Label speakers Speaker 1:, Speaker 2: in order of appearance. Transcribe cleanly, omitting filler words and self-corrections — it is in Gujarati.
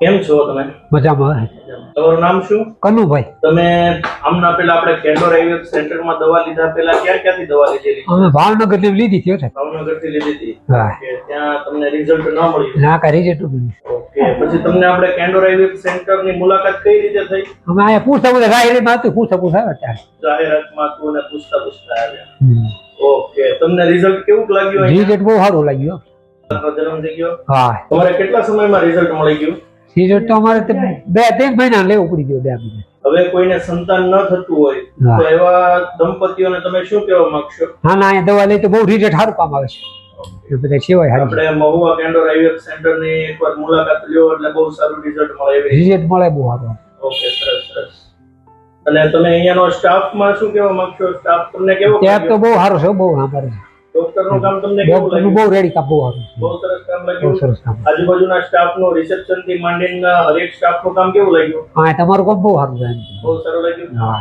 Speaker 1: કેમ છો તમે?
Speaker 2: મજામાં.
Speaker 1: તમારું નામ શું?
Speaker 2: કનુભાઈ.
Speaker 1: તમે આમના પેલા આપણે કેન્ડોર આઈવીએફ સેન્ટરમાં દવા લીધા પેલા ક્યાંથી દવા લીધેલી?
Speaker 2: અમે ભાવનગર થી લીધી હતી એટલે.
Speaker 1: ભાવનગરથી લીધી હતી.
Speaker 2: હા.
Speaker 1: ઓકે, ત્યાં તમને રિઝલ્ટ ન મળ્યું?
Speaker 2: ના કાંઈ રિઝલ્ટ નથી.
Speaker 1: ઓકે, પછી તમને આપણે કેન્ડોર આઈવીએફ સેન્ટરની મુલાકાત કઈ રીતે થઈ?
Speaker 2: અમે અહીંયા પૂછતા બધા રાયડીમાં હતું, પૂછતા ત્યારે.
Speaker 1: જાહેરાતમાં હતું અને પૂછતા આવ્યા. ઓકે, તમને રિઝલ્ટ કેવું લાગ્યું?
Speaker 2: રિઝલ્ટ બહુ સારું લાગ્યું.
Speaker 1: જન્મ થઈ ગયો?
Speaker 2: હા.
Speaker 1: તમારે કેટલા સમયમાં રિઝલ્ટ મળી ગયું?
Speaker 2: રિઝલ્ટ તો અમારે 2-3 મહિના લેવું પડી ગયું. 2 મહિના.
Speaker 1: હવે કોઈને સંતાન ન થતું હોય તો એવા દંપતીઓને તમે શું કહેવા માંગશો?
Speaker 2: ના અહીંયા દવા લઈ તો બહુ રિઝલ્ટ સારું કામ આવે છે. એ બધા સેવાય સારી.
Speaker 1: આપણે મહુવા કેન્ડોર આઈવીએફ સેન્ટરની એકવાર મુલાકાત લ્યો એટલે બહુ સારું રિઝલ્ટ મળે.
Speaker 2: રિઝલ્ટ મળે બહુ સારું.
Speaker 1: ઓકે, સરસ. અને તમે અહીંયાનો સ્ટાફમાં શું કહેવા માંગશો? સ્ટાફ તમને કેવો?
Speaker 2: સ્ટાફ તો બહુ સારો છે, બહુ અમારે.
Speaker 1: ડોક્ટરનું કામ તમને કેવું લાગ્યું?
Speaker 2: બહુ રેડી કામ, બહુ સારું.
Speaker 1: બહુ સરસ કામ
Speaker 2: બહુ
Speaker 1: લાગ્યું.
Speaker 2: સરસ કામ.
Speaker 1: આજુબાજુના સ્ટાફનું રિસેપ્શન થી માંડીને હરેક સ્ટાફનું કામ કેવું લાગ્યું?
Speaker 2: હા તમારું કામ બહુ સારું છે.
Speaker 1: બહુ સારું લાગ્યું.
Speaker 2: હા.